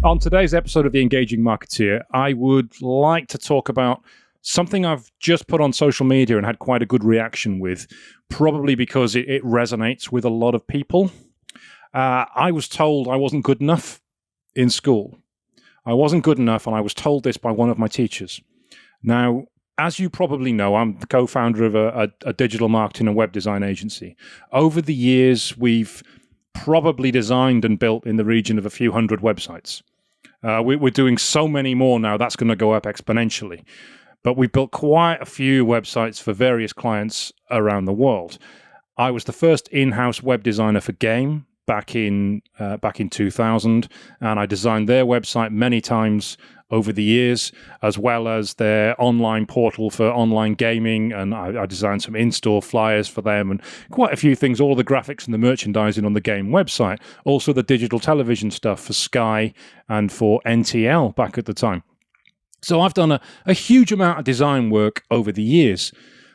On today's episode of The Engaging Marketeer, I would like to talk about something I've just put on social media and had quite a good reaction with, probably because it resonates with a lot of people. I was told I wasn't good enough in school. I wasn't good enough, and I was told this by one of my teachers. Now, as you probably know, I'm the co-founder of a digital marketing and web design agency. Over the years, we've probably designed and built in the region of a few hundred websites. We're doing so many more now, that's going to go up exponentially. But we've built quite a few websites for various clients around the world. I was the first in-house web designer for Game back in 2000, and I designed their website many times over the years, as well as their online portal for online gaming, and I designed some in-store flyers for them and quite a few things, all the graphics and the merchandising on the Game website, also the digital television stuff for Sky and for NTL back at the time. So I've done a huge amount of design work over the years,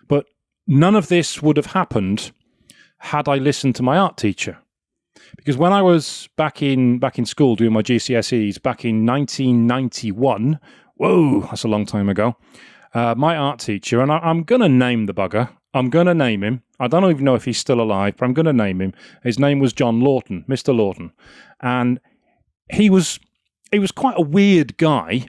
but none of this would have happened had I listened to my art teacher. Because when I was back in school doing my GCSEs back in 1991, whoa, that's a long time ago, my art teacher, and I'm going to name the bugger, I'm going to name him, I don't even know if he's still alive, but I'm going to name him. His name was John Lawton, Mr. Lawton. And he was quite a weird guy.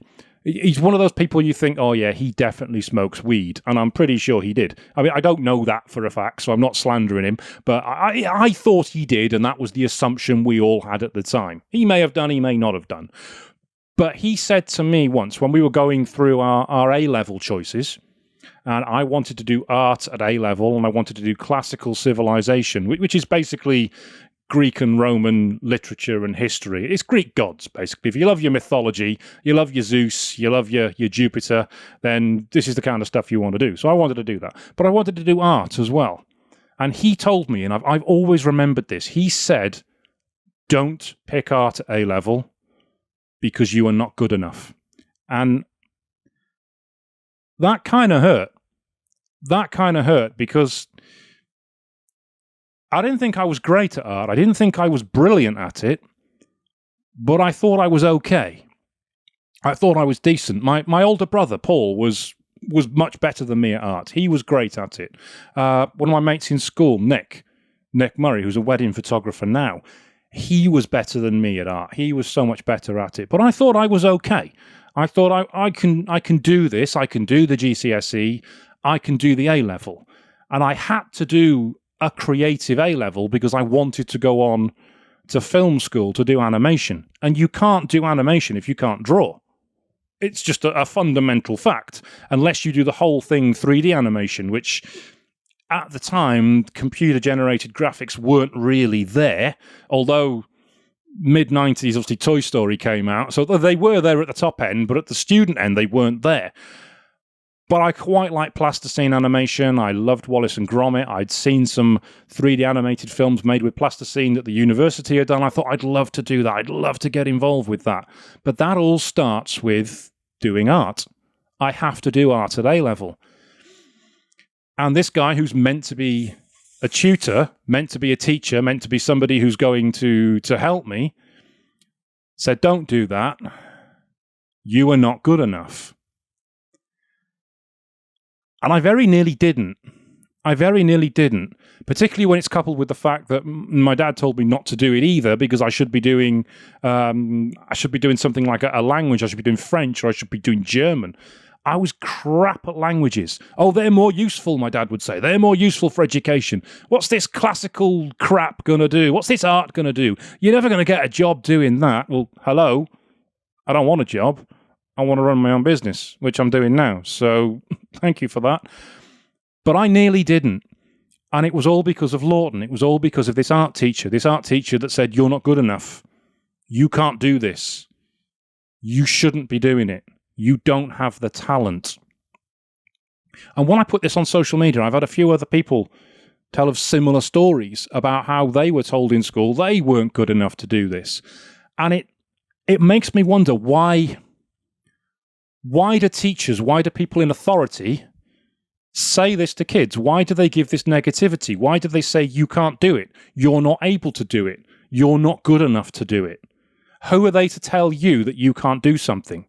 He's one of those people you think, oh yeah, he definitely smokes weed, and I'm pretty sure he did. I mean, I don't know that for a fact, so I'm not slandering him, but I thought he did, and that was the assumption we all had at the time. He may have done, he may not have done. But he said to me once, when we were going through our A-level choices, and I wanted to do art at A-level, and I wanted to do classical civilization, which is basically Greek and Roman literature and history. It's Greek gods, basically. If you love your mythology, you love your Zeus, you love your Jupiter, then this is the kind of stuff you want to do. So I wanted to do that. But I wanted to do art as well. And he told me, and I've always remembered this, he said, don't pick art at A-level because you are not good enough. And that kind of hurt. That kind of hurt because I didn't think I was great at art. I didn't think I was brilliant at it, but I thought I was okay. I thought I was decent. My older brother, Paul, was much better than me at art. He was great at it. One of my mates in school, Nick Murray, who's a wedding photographer now, he was better than me at art. He was so much better at it. But I thought I was okay. I thought I can do this. I can do the GCSE. I can do the A-level. And I had to do a creative A-level because I wanted to go on to film school to do animation. And you can't do animation if you can't draw. It's just a fundamental fact, unless you do the whole thing 3D animation, which at the time, computer-generated graphics weren't really there, although mid-90s, obviously Toy Story came out, so they were there at the top end, but at the student end, they weren't there. But I quite like plasticine animation. I loved Wallace and Gromit. I'd seen some 3D animated films made with plasticine that the university had done. I thought I'd love to do that. I'd love to get involved with that. But that all starts with doing art. I have to do art at A-level. And this guy who's meant to be a tutor, meant to be a teacher, meant to be somebody who's going to help me, said, don't do that. You are not good enough. And I very nearly didn't. Particularly when it's coupled with the fact that my dad told me not to do it either, because I should be doing something like a language. I should be doing French, or I should be doing German. I was crap at languages. Oh, they're more useful, my dad would say. They're more useful for education. What's this classical crap going to do? What's this art going to do? You're never going to get a job doing that. Well, hello. I don't want a job. I want to run my own business, which I'm doing now. So thank you for that. But I nearly didn't. And it was all because of Lawton. It was all because of this art teacher that said, you're not good enough. You can't do this. You shouldn't be doing it. You don't have the talent. And when I put this on social media, I've had a few other people tell of similar stories about how they were told in school they weren't good enough to do this. And it makes me wonder why do teachers, why do people in authority say this to kids? Why do they give this negativity? Why do they say you can't do it? You're not able to do it. You're not good enough to do it. Who are they to tell you that you can't do something?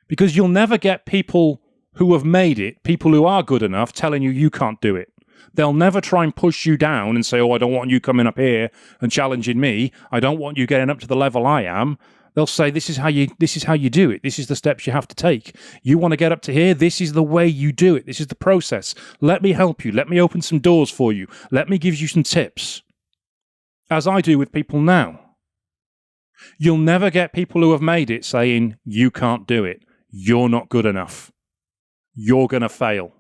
Because you'll never get people who have made it, people who are good enough, telling you can't do it. They'll never try and push you down and say, oh, I don't want you coming up here and challenging me. I don't want you getting up to the level I am. They'll say, this is how you do it. This is the steps you have to take. You want to get up to here? This is the way you do it. This is the process. Let me help you. Let me open some doors for you. Let me give you some tips. As I do with people now. You'll never get people who have made it saying, you can't do it. You're not good enough. You're going to fail.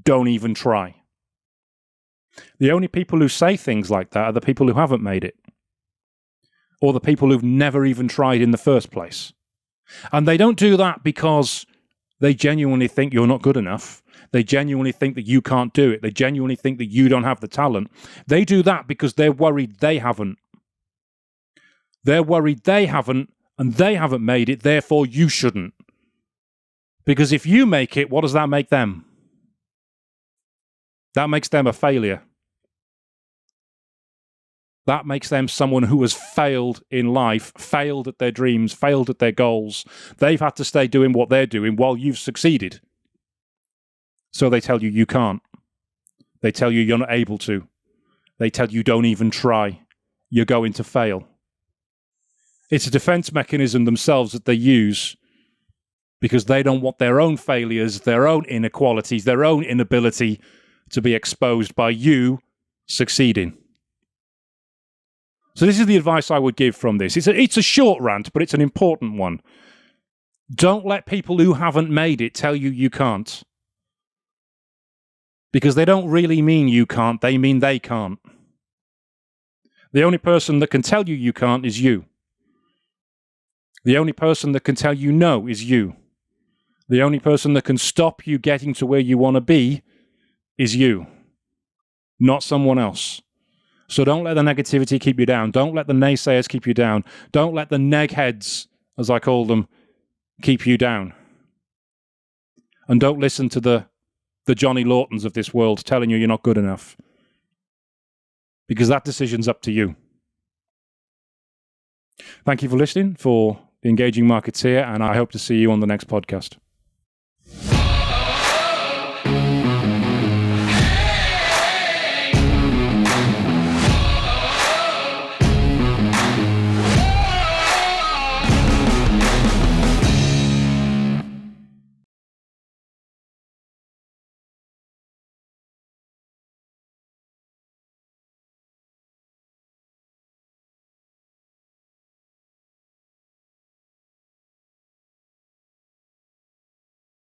Don't even try. The only people who say things like that are the people who haven't made it. Or the people who've never even tried in the first place. And they don't do that because they genuinely think you're not good enough. They genuinely think that you can't do it. They genuinely think that you don't have the talent. They do that because they're worried they haven't. They're worried they haven't, and they haven't made it, therefore you shouldn't. Because if you make it, what does that make them? That makes them a failure. That makes them someone who has failed in life, failed at their dreams, failed at their goals. They've had to stay doing what they're doing while you've succeeded. So they tell you you can't. They tell you you're not able to. They tell you don't even try. You're going to fail. It's a defense mechanism themselves that they use because they don't want their own failures, their own inequalities, their own inability to be exposed by you succeeding. So this is the advice I would give from this. It's a short rant, but it's an important one. Don't let people who haven't made it tell you you can't. Because they don't really mean you can't, they mean they can't. The only person that can tell you can't is you. The only person that can tell you no is you. The only person that can stop you getting to where you want to be is you, not someone else. So don't let the negativity keep you down. Don't let the naysayers keep you down. Don't let the neg heads, as I call them, keep you down. And don't listen to the Johnny Lawtons of this world telling you you're not good enough. Because that decision's up to you. Thank you for listening for the Engaging Marketeer, and I hope to see you on the next podcast.